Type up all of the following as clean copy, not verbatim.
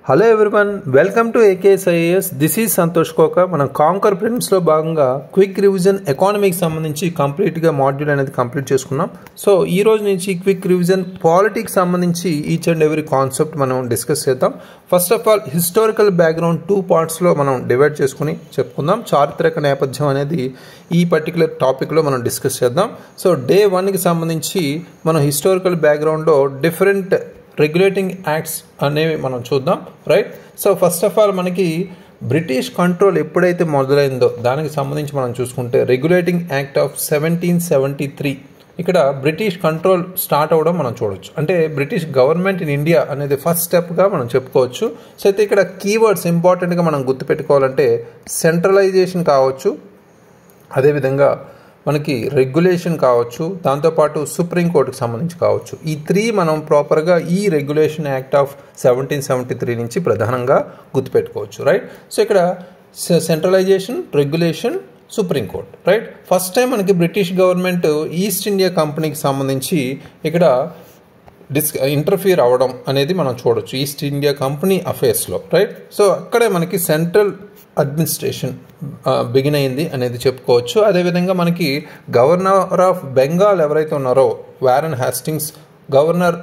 Hello everyone, welcome to AKS IAS. This is Santosh కోక. మనం canker ప్రిలిమ్స్లో భాగంగా క్విక్ రివిజన్ ఎకానమీకి సంబంధించి కంప్లీట్గా మాడ్యూల్ అనేది కంప్లీట్ చేసుకున్నాం. సో ఈ రోజు నుంచి క్విక్ రివిజన్ పాలిటిక్స్ సంబంధించి ఈచ్ అండ్ ఎవ్రీ కాన్సెప్ట్ మనం డిస్కస్ చేద్దాం. First of all historical background 2 పార్ట్స్లో మనం డివైడ్ చేసుకుని చెప్పుకుందాం. చారిత్రక నేపథ్యం అనేది ఈ పర్టికులర్ టాపిక్లో మనం డిస్కస్ చేద్దాం. సో డే 1కి సంబంధించి మనం హిస్టారికల్ బ్యాక్గ్రౌండ్లో డిఫరెంట్ రెగ్యులేటింగ్ యాక్ట్స్ అనేవి మనం చూద్దాం. Right. So first of all మనకి బ్రిటిష్ కంట్రోల్ ఎప్పుడైతే మొదలైందో దానికి సంబంధించి మనం చూసుకుంటే రెగ్యులేటింగ్ యాక్ట్ ఆఫ్ 1773 ఇక్కడ బ్రిటిష్ కంట్రోల్ స్టార్ట్ అవ్వడం మనం చూడవచ్చు. అంటే బ్రిటిష్ గవర్నమెంట్ ఇన్ ఇండియా అనేది ఫస్ట్ స్టెప్గా మనం చెప్పుకోవచ్చు. సో అయితే ఇక్కడ కీవర్డ్స్ ఇంపార్టెంట్గా మనం గుర్తుపెట్టుకోవాలంటే సెంట్రలైజేషన్ కావచ్చు, అదేవిధంగా మనకి రెగ్యులేషన్ కావచ్చు, దాంతోపాటు సుప్రీంకోర్టుకి సంబంధించి కావచ్చు. ఈ 3 మనం ప్రాపర్గా ఈ రెగ్యులేషన్ యాక్ట్ ఆఫ్ 1773 నుంచి ప్రధానంగా గుర్తుపెట్టుకోవచ్చు. రైట్. సో ఇక్కడ centralization, regulation, supreme court. Right. First time మనకి బ్రిటిష్ గవర్నమెంట్ ఈస్ట్ ఇండియా కంపెనీకి సంబంధించి ఇక్కడ ఇంటర్ఫియర్ అవ్వడం అనేది మనం చూడొచ్చు ఈస్ట్ ఇండియా కంపెనీ అఫేర్స్లో. రైట్. సో అక్కడే మనకి సెంట్రల్ అడ్మినిస్ట్రేషన్ బిగిన్ అయింది అనేది చెప్పుకోవచ్చు. అదేవిధంగా మనకి గవర్నర్ ఆఫ్ బెంగాల్ ఎవరైతే ఉన్నారో Warren Hastings governor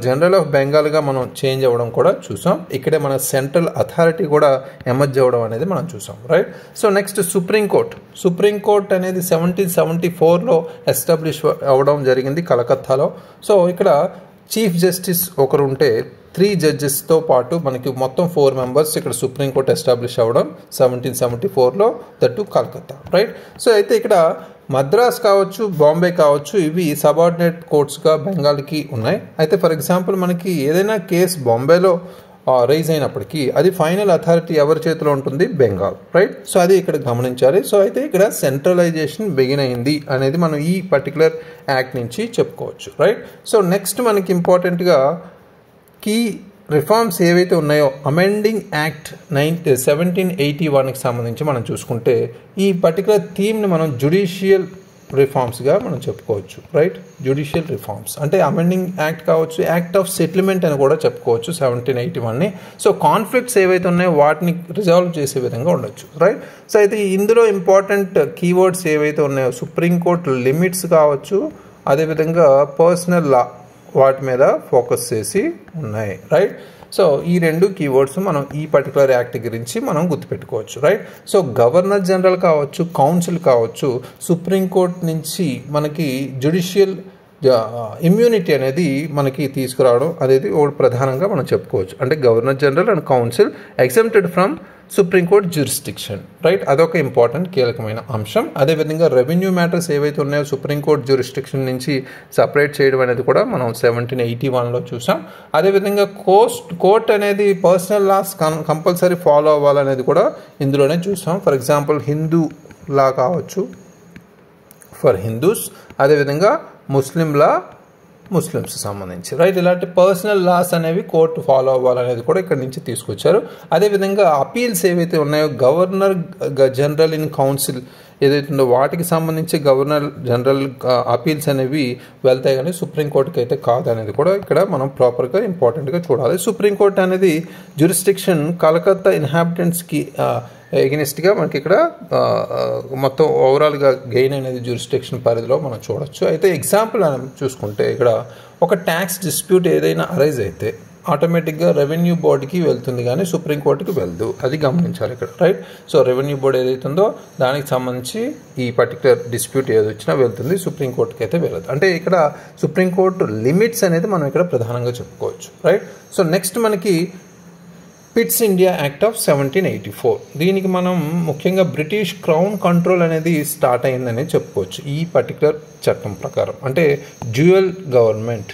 general of బెంగాల్గా మనం చేంజ్ అవ్వడం కూడా చూసాం. ఇక్కడే మన సెంట్రల్ అథారిటీ కూడా ఎమర్జ్ అవ్వడం అనేది మనం చూసాం. రైట్. సో నెక్స్ట్ సుప్రీంకోర్టు అనేది 1774లో ఎస్టాబ్లిష్ అవ్వడం జరిగింది కలకత్తాలో. సో ఇక్కడ చీఫ్ జస్టిస్ ఒకరు ఉంటే 3 జడ్జెస్తో పాటు మనకి మొత్తం 4 మెంబర్స్ ఇక్కడ సుప్రీంకోర్టు ఎస్టాబ్లిష్ అవ్వడం 1774లో, దట్టు కలకత్తా. రైట్. సో అయితే ఇక్కడ మద్రాస్ కావచ్చు, బాంబే కావచ్చు, ఇవి సబార్డినేట్ కోర్ట్స్గా బెంగాల్కి ఉన్నాయి. అయితే ఫర్ ఎగ్జాంపుల్ మనకి ఏదైనా కేసు బాంబేలో రైజ్ అయినప్పటికీ అది ఫైనల్ అథారిటీ ఎవరి చేతిలో ఉంటుంది? బెంగాల్. రైట్. సో అది ఇక్కడ గమనించాలి. సో అయితే ఇక్కడ సెంట్రలైజేషన్ బిగిన్ అయింది అనేది మనం ఈ పర్టికులర్ యాక్ట్ నుంచి చెప్పుకోవచ్చు. రైట్. సో నెక్స్ట్ మనకి ఇంపార్టెంట్గా కీ రిఫార్మ్స్ ఏవైతే ఉన్నాయో అమెండింగ్ యాక్ట్ 1781కి సంబంధించి మనం చూసుకుంటే ఈ పర్టికులర్ థీమ్ని మనం జ్యుడిషియల్ రిఫార్మ్స్గా మనం చెప్పుకోవచ్చు. రైట్. జ్యుడిషియల్ రిఫార్మ్స్ అంటే అమెండింగ్ యాక్ట్ కావచ్చు, యాక్ట్ ఆఫ్ సెటిల్మెంట్ అని కూడా చెప్పుకోవచ్చు 1781ని. సో కాన్ఫ్లిక్ట్స్ ఏవైతే ఉన్నాయో వాటిని రిజాల్వ్ చేసే విధంగా ఉండొచ్చు. రైట్. సో అయితే ఇందులో ఇంపార్టెంట్ కీవర్డ్స్ ఏవైతే ఉన్నాయో సుప్రీంకోర్టు లిమిట్స్ కావచ్చు, అదేవిధంగా పర్సనల్ లా వాటి మీద ఫోకస్ చేసి ఉన్నాయి. రైట్. సో ఈ 2 కీవర్డ్స్ మనం ఈ పర్టికులర్ యాక్ట్ గురించి మనం గుర్తుపెట్టుకోవచ్చు. రైట్. సో గవర్నర్ జనరల్ కావచ్చు, కౌన్సిల్ కావచ్చు, సుప్రీంకోర్టు నుంచి మనకి జ్యుడిషియల్ ఇమ్యూనిటీ అనేది మనకి తీసుకురావడం అనేది ఒకటి ప్రధానంగా మనం చెప్పుకోవచ్చు. అంటే governor general and council exempted from supreme court jurisdiction. Right. అదొక ఇంపార్టెంట్ కీలకమైన అంశం. అదేవిధంగా రెవెన్యూ మ్యాటర్స్ ఏవైతే ఉన్నాయో సుప్రీంకోర్టు జ్యూరిస్డిక్షన్ నుంచి సపరేట్ చేయడం అనేది కూడా మనం 1781లో చూసాం. అదేవిధంగా కోర్ట్ అనేది పర్సనల్ లాస్ కంపల్సరీ ఫాలో అవ్వాలనేది కూడా ఇందులోనే చూసాం. ఫర్ ఎగ్జాంపుల్ హిందూ లా కావచ్చు ఫర్ హిందూస్, అదేవిధంగా ముస్లిం లా ముస్లిమ్స్ సంబంధించి. రైట్. ఇలాంటి పర్సనల్ లాస్ అనేవి కోర్టు ఫాలో అవ్వాలనేది కూడా ఇక్కడ నుంచి తీసుకొచ్చారు. అదేవిధంగా అపీల్స్ ఏవైతే ఉన్నాయో గవర్నర్ జనరల్ ఇన్ కౌన్సిల్ ఏదైతే ఉందో వాటికి సంబంధించి గవర్నర్ జనరల్ అపీల్స్ అనేవి వెళ్తాయి, కానీ సుప్రీంకోర్టుకి అయితే కాదు అనేది కూడా ఇక్కడ మనం ప్రాపర్గా ఇంపార్టెంట్గా చూడాలి. సుప్రీంకోర్టు అనేది జ్యూరిస్డిక్షన్ కలకత్తా ఇన్హాబిటెంట్స్కి ఎగెనిస్ట్గా మనకి ఇక్కడ మొత్తం ఓవరాల్గా గెయిన్ అనేది జ్యూరిస్డిక్షన్ పరిధిలో మనం చూడొచ్చు. అయితే ఎగ్జాంపుల్ చూసుకుంటే ఇక్కడ ఒక ట్యాక్స్ డిస్ప్యూట్ ఏదైనా అరైజ్ అయితే ఆటోమేటిక్గా రెవెన్యూ బోర్డుకి వెళ్తుంది, కానీ సుప్రీంకోర్టుకి వెళ్దు. అది గమనించాలి ఇక్కడ. రైట్. సో రెవెన్యూ బోర్డు ఏదైతుందో దానికి సంబంధించి ఈ పర్టికులర్ డిస్ప్యూట్ ఏది వచ్చినా వెళ్తుంది, సుప్రీంకోర్టుకి అయితే వెళ్ళదు. అంటే ఇక్కడ సుప్రీంకోర్టు లిమిట్స్ అనేది మనం ఇక్కడ ప్రధానంగా చెప్పుకోవచ్చు. రైట్. సో నెక్స్ట్ మనకి పిట్స్ ఇండియా యాక్ట్ ఆఫ్ 1784. దీనికి మనం ముఖ్యంగా బ్రిటిష్ క్రౌన్ కంట్రోల్ అనేది స్టార్ట్ అయిందని చెప్పుకోవచ్చు ఈ పర్టికులర్ చట్టం ప్రకారం. అంటే dual government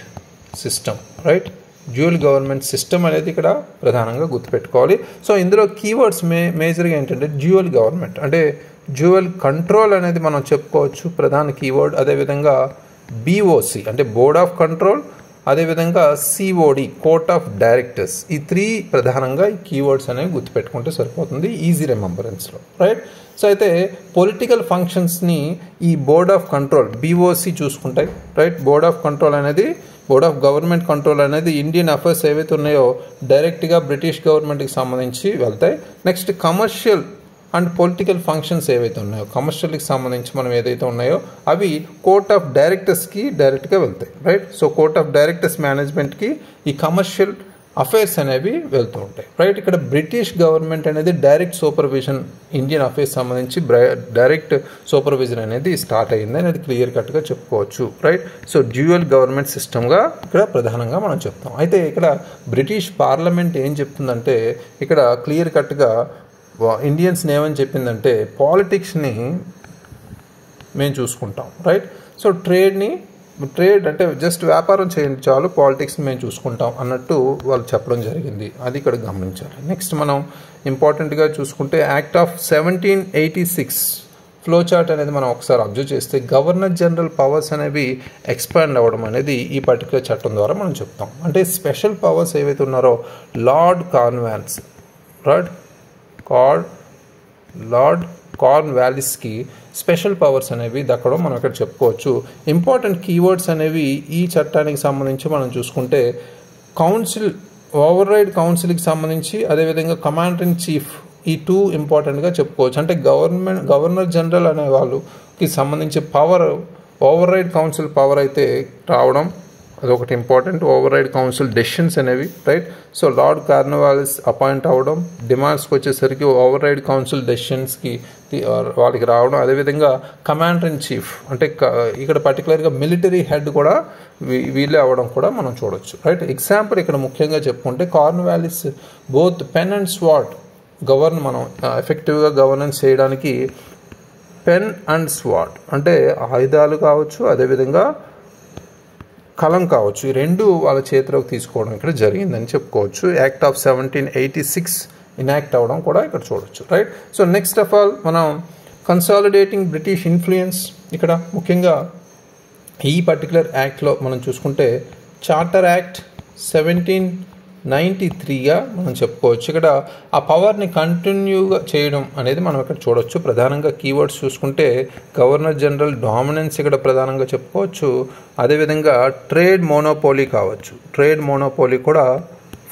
system. Right. Dual government system అనేది ఇక్కడ ప్రధానంగా గుర్తుపెట్టుకోవాలి. సో ఇందులో కీవర్డ్స్ మేజర్గా ఏంటంటే డ్యూయల్ గవర్నమెంట్ అంటే డ్యూయల్ కంట్రోల్ అనేది మనం చెప్పుకోవచ్చు ప్రధాన కీవర్డ్. అదేవిధంగా BOC అంటే బోర్డ్ ఆఫ్ కంట్రోల్, అదేవిధంగా COD కోర్ట్ ఆఫ్ డైరెక్టర్స్. ఈ 3 ప్రధానంగా ఈ కీవర్డ్స్ అనేవి గుర్తుపెట్టుకుంటే సరిపోతుంది ఈజీ రిమెంబరెన్స్లో. రైట్. సో అయితే పొలిటికల్ ఫంక్షన్స్ని ఈ బోర్డ్ ఆఫ్ కంట్రోల్ BOC చూసుకుంటాయి. రైట్. బోర్డ్ ఆఫ్ కంట్రోల్ అనేది బోర్డ్ ఆఫ్ గవర్నమెంట్ కంట్రోల్ అనేది ఇండియన్ అఫైర్స్ ఏవైతే ఉన్నాయో డైరెక్ట్గా బ్రిటిష్ గవర్నమెంట్కి సంబంధించి వెళ్తాయి. Next commercial and political functions ఏవైతే ఉన్నాయో కమర్షియల్కి సంబంధించి మనం ఏదైతే ఉన్నాయో అవి కోర్ట్ ఆఫ్ డైరెక్టర్స్కి డైరెక్ట్గా వెళ్తాయి, right. So court of directors మేనేజ్మెంట్కి ఈ కమర్షియల్ అఫైర్స్ అనేవి వెళ్తూ ఉంటాయి, రైట్. ఇక్కడ బ్రిటిష్ గవర్నమెంట్ అనేది డైరెక్ట్ సూపర్విజన్ ఇండియన్ అఫైర్స్ సంబంధించి డైరెక్ట్ సూపర్విజన్ అనేది స్టార్ట్ అయ్యింది అనేది క్లియర్ కట్గా చెప్పుకోవచ్చు, రైట్. సో డ్యూయల్ గవర్నమెంట్ సిస్టమ్గా ఇక్కడ ప్రధానంగా మనం చెప్తాం. అయితే ఇక్కడ బ్రిటిష్ పార్లమెంట్ ఏం చెప్తుందంటే ఇక్కడ క్లియర్ కట్గా ఇండియన్స్ని ఏమని చెప్పిందంటే పాలిటిక్స్ని మేము చూసుకుంటాం, రైట్. సో ట్రేడ్ అంటే జస్ట్ వ్యాపారం చేయండి చాలు, పాలిటిక్స్ని మేము చూసుకుంటాం అన్నట్టు వాళ్ళు చెప్పడం జరిగింది. అది ఇక్కడ గమనించాలి. నెక్స్ట్ మనం ఇంపార్టెంట్గా చూసుకుంటే యాక్ట్ ఆఫ్ 1786 ఫ్లో చార్ట్ అనేది మనం ఒకసారి అబ్జర్వ్ చేస్తే గవర్నర్ జనరల్ పవర్స్ అనేవి ఎక్స్పాండ్ అవ్వడం అనేది ఈ పర్టికులర్ చట్టం ద్వారా మనం చెప్తాం. అంటే స్పెషల్ పవర్స్ ఏవైతే ఉన్నారో లార్డ్ కార్న్వాలిస్కి స్పెషల్ పవర్స్ అనేవి దక్కడం మనం ఇక్కడ చెప్పుకోవచ్చు. ఇంపార్టెంట్ కీవర్డ్స్ అనేవి ఈ చట్టానికి సంబంధించి మనం చూసుకుంటే కౌన్సిల్, ఓవర్ రైడ్ కౌన్సిల్కి సంబంధించి, అదేవిధంగా కమాండర్ ఇన్ చీఫ్, ఈ టూ ఇంపార్టెంట్గా చెప్పుకోవచ్చు. అంటే గవర్నర్ జనరల్ అనే వాళ్ళకి సంబంధించి power, override council power అయితే రావడం అదొకటి important. Override council decisions అనేవి, right. So Lord Cornwallis appoint అవ్వడం, డిమాండ్స్కి వచ్చేసరికి ఓవర్ రైడ్ కౌన్సిల్ డెసిషన్స్కి వాళ్ళకి రావడం, అదేవిధంగా కమాండర్ ఇన్ చీఫ్ అంటే ఇక్కడ పర్టికులర్గా మిలిటరీ హెడ్ కూడా వీళ్ళే అవ్వడం కూడా మనం చూడొచ్చు, రైట్. ఎగ్జాంపుల్ ఇక్కడ ముఖ్యంగా చెప్పుకుంటే Cornwallis both pen and sword మనం ఎఫెక్టివ్గా గవర్నెన్స్ చేయడానికి పెన్ అండ్ స్వార్డ్ అంటే ఆయుధాలు కావచ్చు, అదేవిధంగా కలం కావచ్చు, ఈ రెండు వాళ్ళ చేతిలోకి తీసుకోవడం ఇక్కడ జరిగిందని చెప్పుకోవచ్చు. యాక్ట్ ఆఫ్ 1786 ఇనాక్ట్ అవ్వడం కూడా ఇక్కడ చూడొచ్చు, right. So next of all మనం కన్సాలిడేటింగ్ బ్రిటిష్ ఇన్ఫ్లుయెన్స్, ఇక్కడ ముఖ్యంగా ఈ పర్టికులర్ యాక్ట్లో మనం చూసుకుంటే చార్టర్ యాక్ట్ 1793గా మనం చెప్పుకోవచ్చు. ఇక్కడ ఆ పవర్ని కంటిన్యూగా చేయడం అనేది మనం ఇక్కడ చూడొచ్చు. ప్రధానంగా కీవర్డ్స్ చూసుకుంటే గవర్నర్ జనరల్ డామినెన్స్ ఇక్కడ ప్రధానంగా చెప్పుకోవచ్చు. అదేవిధంగా ట్రేడ్ మోనోపోలీ కావచ్చు, ట్రేడ్ మోనోపోలీ కూడా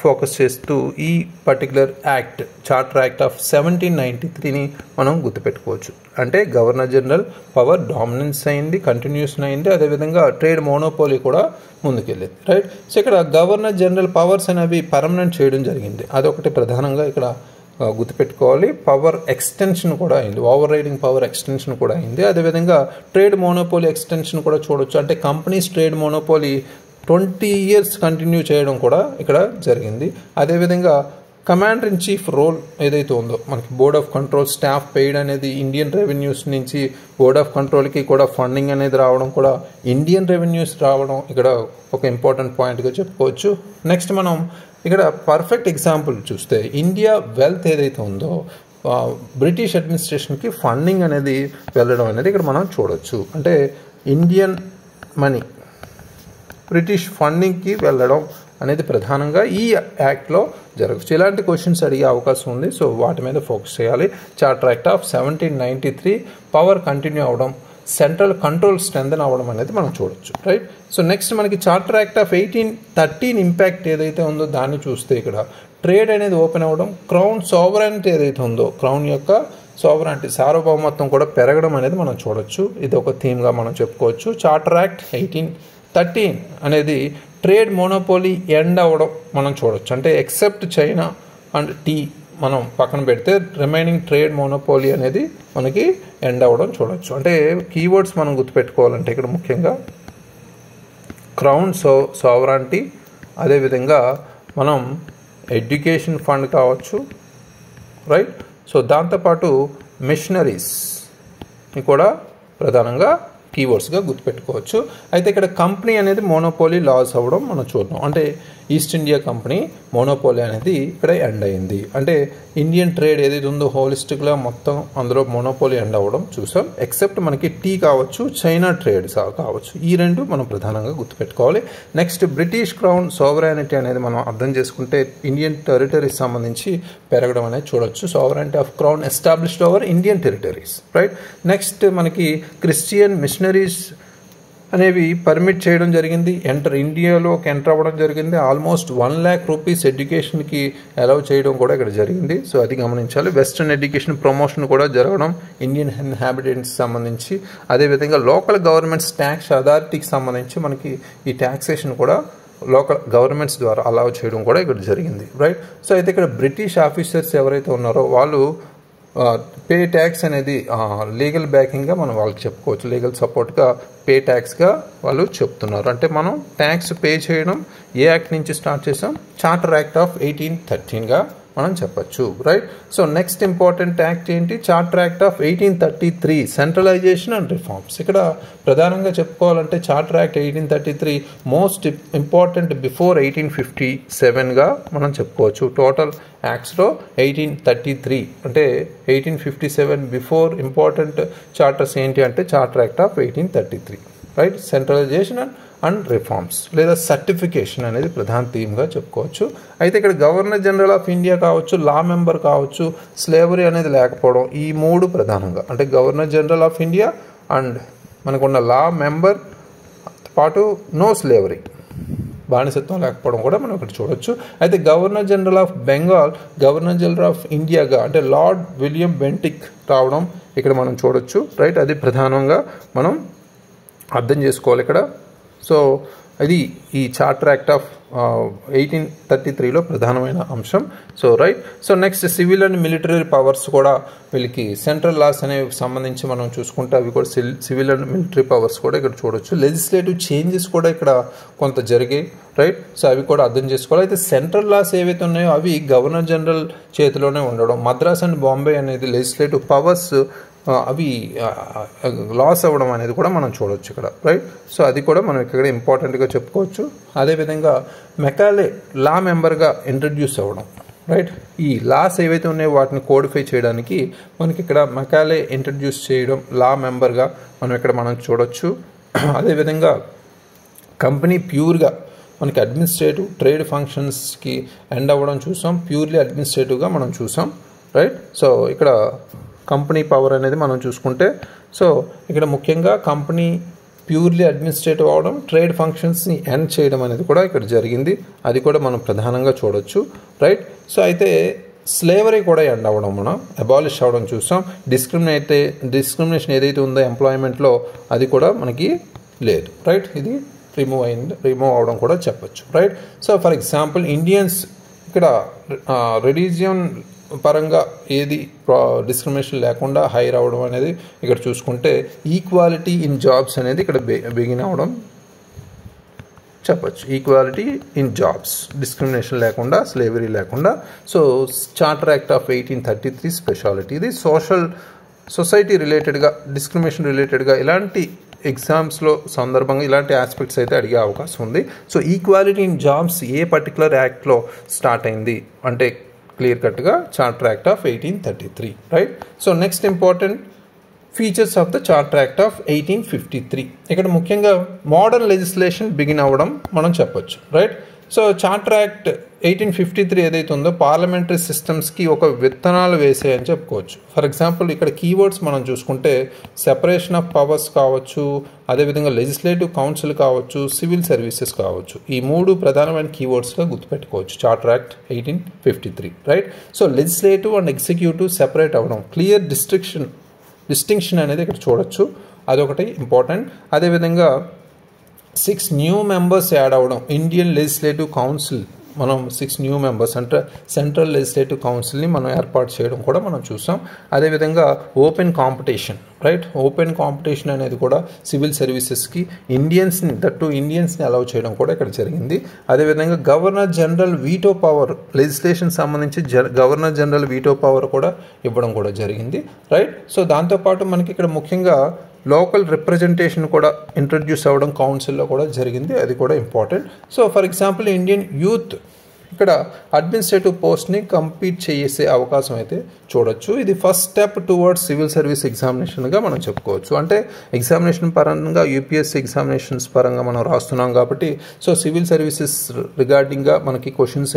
ఫోకస్ చేస్తూ ఈ particular act charter act of 1793ని మనం గుర్తుపెట్టుకోవచ్చు. అంటే గవర్నర్ జనరల్ పవర్ డామినెన్స్ అయింది, కంటిన్యూస్ అయింది, అదేవిధంగా ట్రేడ్ మోనోపోలీ కూడా ముందుకెళ్ళింది, రైట్. సో ఇక్కడ గవర్నర్ జనరల్ పవర్స్ అనేవి పర్మనెంట్ చేయడం జరిగింది, అదొకటి ప్రధానంగా ఇక్కడ గుర్తుపెట్టుకోవాలి. పవర్ ఎక్స్టెన్షన్ కూడా అయింది, ఓవర్ రైడింగ్ పవర్ ఎక్స్టెన్షన్ కూడా అయింది. అదేవిధంగా ట్రేడ్ మోనోపోలీ ఎక్స్టెన్షన్ కూడా చూడొచ్చు. అంటే companies trade monopoly 20 years continue చేయడం కూడా ఇక్కడ జరిగింది. అదేవిధంగా కమాండర్ ఇన్ చీఫ్ రోల్ ఏదైతే ఉందో మనకి board of control staff paid అనేది ఇండియన్ రెవెన్యూస్ నుంచి బోర్డ్ ఆఫ్ కంట్రోల్కి కూడా ఫండింగ్ అనేది రావడం కూడా ఇండియన్ రెవెన్యూస్ రావడం ఇక్కడ ఒక ఇంపార్టెంట్ పాయింట్గా చెప్పుకోవచ్చు. నెక్స్ట్ మనం ఇక్కడ పర్ఫెక్ట్ ఎగ్జాంపుల్ చూస్తే ఇండియా వెల్త్ ఏదైతే ఉందో బ్రిటిష్ అడ్మినిస్ట్రేషన్కి ఫండింగ్ అనేది వెళ్ళడం అనేది ఇక్కడ మనం చూడొచ్చు. అంటే ఇండియన్ మనీ బ్రిటిష్ ఫండింగ్కి వెళ్ళడం అనేది ప్రధానంగా ఈ యాక్ట్లో జరగచ్చు. ఇలాంటి క్వశ్చన్స్ అడిగే అవకాశం ఉంది, సో వాటి మీద ఫోకస్ చేయాలి. Charter act of 1793 power continue అవ్వడం, సెంట్రల్ కంట్రోల్ స్ట్రెంథెన్ అవ్వడం అనేది మనం చూడొచ్చు, రైట్. సో నెక్స్ట్ మనకి చార్టర్ యాక్ట్ ఆఫ్ 1813 ఇంపాక్ట్ ఏదైతే ఉందో దాన్ని చూస్తే ఇక్కడ ట్రేడ్ అనేది ఓపెన్ అవ్వడం, క్రౌన్ సావరెనిటీ ఏదైతే ఉందో క్రౌన్ యొక్క సావరెనిటీ సార్వభౌమత్వం కూడా పెరగడం అనేది మనం చూడొచ్చు. ఇది ఒక థీమ్గా మనం చెప్పుకోవచ్చు. చార్టర్ యాక్ట్ 1813 అనేది ట్రేడ్ మోనోపోలీ ఎండ్ అవ్వడం మనం చూడొచ్చు. అంటే ఎక్సెప్ట్ చైనా అండ్ టీ మనం పక్కన పెడితే రిమైనింగ్ ట్రేడ్ మోనోపోలీ అనేది మనకి ఎండ్ అవ్వడం చూడొచ్చు. అంటే కీవర్డ్స్ మనం గుర్తుపెట్టుకోవాలంటే ఇక్కడ ముఖ్యంగా క్రౌన్ సావరెనిటీ, అదేవిధంగా మనం ఎడ్యుకేషన్ ఫండ్ కావచ్చు, రైట్. సో దాంతోపాటు మిషనరీస్ని కూడా ప్రధానంగా కీవర్డ్స్గా గుర్తుపెట్టుకోవచ్చు. అయితే ఇక్కడ కంపెనీ అనేది మోనోపోలీ లాస్ అవ్వడం మనం చూద్దాం. అంటే ఈస్ట్ ఇండియా కంపెనీ మోనోపోలీ అనేది ఇక్కడ ఎండ్ అయింది. అంటే ఇండియన్ ట్రేడ్ ఏదైతే ఉందో హోలిస్టిక్గా మొత్తం అందులో మోనోపోలీ ఎండ్ అవ్వడం చూసాం. ఎక్సెప్ట్ మనకి టీ కావచ్చు, చైనా ట్రేడ్ కావచ్చు, ఈ రెండు మనం ప్రధానంగా గుర్తుపెట్టుకోవాలి. నెక్స్ట్ బ్రిటిష్ క్రౌన్ సావరెనిటీ అనేది మనం అర్థం చేసుకుంటే ఇండియన్ టెరిటరీస్ సంబంధించి పెరగడం అనేది చూడొచ్చు. Sovereignty of crown established over Indian territories, right. Next మనకి క్రిస్టియన్ మిషనరీస్ అనేవి పర్మిట్ చేయడం జరిగింది. ఇండియాలోకి ఎంటర్ అవ్వడం జరిగింది. ఆల్మోస్ట్ 1 lakh రూపీస్ ఎడ్యుకేషన్కి అలౌ చేయడం కూడా ఇక్కడ జరిగింది. సో అది గమనించాలి. వెస్ట్రన్ ఎడ్యుకేషన్ ప్రమోషన్ కూడా జరగడం ఇండియన్ ఇన్హాబిటెంట్స్ సంబంధించి, అదేవిధంగా లోకల్ గవర్నమెంట్స్ ట్యాక్స్ అథారిటీకి సంబంధించి మనకి ఈ ట్యాక్సేషన్ కూడా లోకల్ గవర్నమెంట్స్ ద్వారా అలౌ చేయడం కూడా ఇక్కడ జరిగింది, రైట్. సో అయితే ఇక్కడ బ్రిటిష్ ఆఫీసర్స్ ఎవరైతే ఉన్నారో వాళ్ళు పే ట్యాక్స్ అనేది లీగల్ బ్యాకింగ్గా మనం వాళ్ళకి చెప్పుకోవచ్చు, లీగల్ సపోర్ట్గా పే ట్యాక్స్గా వాళ్ళు చెప్తున్నారు. అంటే మనం ట్యాక్స్ పే చేయడం ఏ యాక్ట్ నుంచి స్టార్ట్ చేసాం? చార్టర్ యాక్ట్ ఆఫ్ 1813గా మనం చెప్పచ్చు, right. So next important act ఏంటి? Charter act of 1833 centralization and reforms. ఇక్కడ ప్రధానంగా చెప్పుకోవాలంటే charter act 1833 most important before 1857గా మనం చెప్పుకోవచ్చు. టోటల్ యాక్ట్స్లో 1833 అంటే 1857 బిఫోర్ ఇంపార్టెంట్ చార్టర్స్ ఏంటి అంటే charter act of 1833, right. Centralisation and reforms లేదా సర్టిఫికేషన్ అనేది ప్రధాన థీమ్గా చెప్పుకోవచ్చు. అయితే ఇక్కడ గవర్నర్ జనరల్ ఆఫ్ ఇండియా కావచ్చు, లా మెంబర్ కావచ్చు, స్లేవరీ అనేది లేకపోవడం, ఈ మూడు ప్రధానంగా అంటే governor general of India and మనకున్న లా మెంబర్ పాటు నో స్లేవరీ, బానిసత్వం లేకపోవడం కూడా మనం ఇక్కడ చూడొచ్చు. అయితే governor general of Bengal governor general of ఇండియాగా అంటే లార్డ్ విలియం బెంటిక్ రావడం ఇక్కడ మనం చూడొచ్చు, రైట్. అది ప్రధానంగా మనం అర్థం చేసుకోవాలి ఇక్కడ. సో అది ఈ చార్టర్ యాక్ట్ ఆఫ్ 1833లో ప్రధానమైన అంశం. So right. So next civil and military powers కూడా వీళ్ళకి సెంట్రల్ లాస్ అనేవి సంబంధించి మనం చూసుకుంటే అవి కూడా సివిల్ అండ్ మిలిటరీ పవర్స్ కూడా ఇక్కడ చూడొచ్చు. లెజిస్లేటివ్ చేంజెస్ కూడా ఇక్కడ కొంత జరిగాయి, రైట్. సో అవి కూడా అర్థం చేసుకోవాలి. అయితే సెంట్రల్ లాస్ ఏవైతే ఉన్నాయో అవి గవర్నర్ జనరల్ చేతిలోనే ఉండడం, మద్రాస్ అండ్ బాంబే అనేది లెజిస్లేటివ్ పవర్స్ అవి లాస్ అవ్వడం అనేది కూడా మనం చూడవచ్చు ఇక్కడ, రైట్. సో అది కూడా మనం ఇక్కడ ఇంపార్టెంట్గా చెప్పుకోవచ్చు. అదేవిధంగా మెకాలే లా మెంబర్గా ఇంట్రడ్యూస్ అవ్వడం, రైట్. ఈ లాస్ ఏవైతే ఉన్నాయో వాటిని కోడిఫై చేయడానికి మనకి ఇక్కడ మెకాలే ఇంట్రడ్యూస్ చేయడం లా మెంబర్గా మనం చూడొచ్చు. అదేవిధంగా కంపెనీ ప్యూర్గా మనకి అడ్మినిస్ట్రేటివ్ ట్రేడ్ ఫంక్షన్స్కి ఎండ్ అవ్వడం చూసాం, ప్యూర్లీ అడ్మినిస్ట్రేటివ్గా మనం చూసాం, రైట్. సో ఇక్కడ కంపెనీ పవర్ అనేది మనం చూసుకుంటే సో ఇక్కడ ముఖ్యంగా కంపెనీ ప్యూర్లీ అడ్మినిస్ట్రేటివ్ అవడం, ట్రేడ్ ఫంక్షన్స్ని ఎండ్ చేయడం అనేది కూడా ఇక్కడ జరిగింది. అది కూడా మనం ప్రధానంగా చూడొచ్చు, రైట్. సో అయితే స్లేవరీ కూడా ఎండ్ అవ్వడం, మనం అబాలిష్ అవ్వడం చూసాం. డిస్క్రిమినేషన్ ఏదైతే ఉందో ఎంప్లాయ్మెంట్లో అది కూడా మనకి లేదు, రైట్. ఇది రిమూవ్ అవడం కూడా చెప్పచ్చు, right. So for example Indians ఇక్కడ రిలీజియన్ పరంగా ఏది డిస్క్రిమినేషన్ లేకుండా హైర్ అవ్వడం అనేది ఇక్కడ చూసుకుంటే ఈక్వాలిటీ ఇన్ జాబ్స్ అనేది ఇక్కడ బిగిన్ అవ్వడం చెప్పచ్చు. ఈక్వాలిటీ ఇన్ జాబ్స్, డిస్క్రిమినేషన్ లేకుండా, స్లేవరీ లేకుండా. So charter act of 1833 speciality ఇది. సొసైటీ రిలేటెడ్గా, డిస్క్రిమినేషన్ రిలేటెడ్గా ఇలాంటి ఎగ్జామ్స్లో సందర్భంగా ఇలాంటి ఆస్పెక్ట్స్ అయితే అడిగే అవకాశం ఉంది. So equality in jobs A particular యాక్ట్లో స్టార్ట్ అయింది అంటే క్లియర్ కట్గా charter act of 1833, right. So next important features of the charter act of 1853. ఇక్కడ ముఖ్యంగా మోడర్న్ లెజిస్లేషన్ బిగిన్ అవ్వడం మనం చెప్పొచ్చు, రైట్. సో చార్టర్ యాక్ట్ 1853 ఏదైతే ఉందో పార్లమెంటరీ సిస్టమ్స్కి ఒక విత్తనాలు వేసాయని చెప్పుకోవచ్చు. ఫర్ ఎగ్జాంపుల్ ఇక్కడ కీవర్డ్స్ మనం చూసుకుంటే సెపరేషన్ ఆఫ్ పవర్స్ కావచ్చు, అదేవిధంగా లెజిస్లేటివ్ కౌన్సిల్ కావచ్చు, సివిల్ సర్వీసెస్ కావచ్చు. ఈ మూడు ప్రధానమైన కీవర్డ్స్గా గుర్తుపెట్టుకోవచ్చు charter act 1853, right. So legislative and executive separate అవ్వడం, క్లియర్ డిస్టింక్షన్ అనేది ఇక్కడ చూడొచ్చు, అదొకటి ఇంపార్టెంట్. అదేవిధంగా 6 న్యూ మెంబర్స్ యాడ్ అవ్వడం, ఇండియన్ లెజిస్లేటివ్ కౌన్సిల్ మనం 6 న్యూ మెంబర్స్ అంటే సెంట్రల్ లెజిస్లేటివ్ కౌన్సిల్ని మనం ఏర్పాటు చేయడం కూడా మనం చూసాం. అదేవిధంగా open competition, right. Open competition అనేది కూడా సివిల్ సర్వీసెస్కి ఇండియన్స్ని అలౌ చేయడం కూడా ఇక్కడ జరిగింది. అదేవిధంగా governor general veto power, legislation సంబంధించి గవర్నర్ జనరల్ వీటో పవర్ కూడా ఇవ్వడం కూడా జరిగింది, రైట్. సో దాంతోపాటు మనకి ఇక్కడ ముఖ్యంగా లోకల్ రిప్రజెంటేషన్ కూడా ఇంట్రడ్యూస్ అవ్వడం కౌన్సిల్లో కూడా జరిగింది, అది కూడా important. So for example Indian ఇక్కడ అడ్మినిస్ట్రేటివ్ పోస్ట్ని కంప్లీట్ చేసే అవకాశం అయితే చూడొచ్చు. ఇది first step towards civil service ఎగ్జామినేషన్గా మనం చెప్పుకోవచ్చు. అంటే ఎగ్జామినేషన్ పరంగా యూపీఎస్సీ ఎగ్జామినేషన్స్ పరంగా మనం రాస్తున్నాం కాబట్టి సో సివిల్ సర్వీసెస్ రిగార్డింగ్గా మనకి క్వశ్చన్స్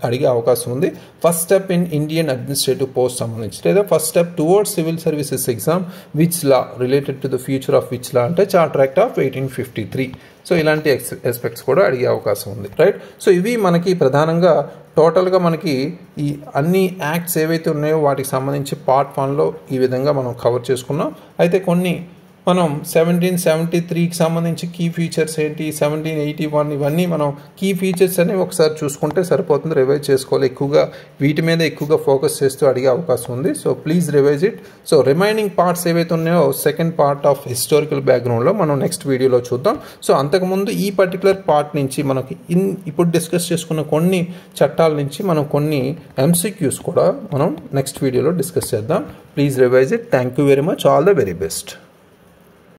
అడిగే అవకాశం ఉంది. First step in Indian administrative post సంబంధించి లేదా first step towards civil services exam which law related to the future of which law అంటే చార్టర్ యాక్ట్ ఆఫ్ 1853. సో ఇలాంటి ఎస్పెక్ట్స్ కూడా అడిగే అవకాశం ఉంది, రైట్. సో ఇవి మనకి ప్రధానంగా టోటల్గా మనకి ఈ అన్ని యాక్ట్స్ ఏవైతే ఉన్నాయో వాటికి సంబంధించి పార్ట్ 1లో ఈ విధంగా మనం కవర్ చేసుకున్నాం. అయితే కొన్ని మనం 1773కి సంబంధించి కీ ఫీచర్స్ ఏంటి, 1781 ఇవన్నీ మనం కీ ఫీచర్స్ అని ఒకసారి చూసుకుంటే సరిపోతుంది, రివైజ్ చేసుకోవాలి. ఎక్కువగా వీటి మీద ఎక్కువగా ఫోకస్ చేస్తూ అడిగే అవకాశం ఉంది. So please revise it. So remaining parts ఏవైతే ఉన్నాయో సెకండ్ పార్ట్ ఆఫ్ హిస్టారికల్ బ్యాక్గ్రౌండ్లో మనం నెక్స్ట్ వీడియోలో చూద్దాం. సో అంతకుముందు ఈ పర్టికులర్ పార్ట్ నుంచి మనకి ఇప్పుడు డిస్కస్ చేసుకున్న కొన్ని చట్టాల నుంచి మనం కొన్ని MCQs కూడా మనం నెక్స్ట్ వీడియోలో డిస్కస్ చేద్దాం. Please revise it. Thank you very much. All the very best.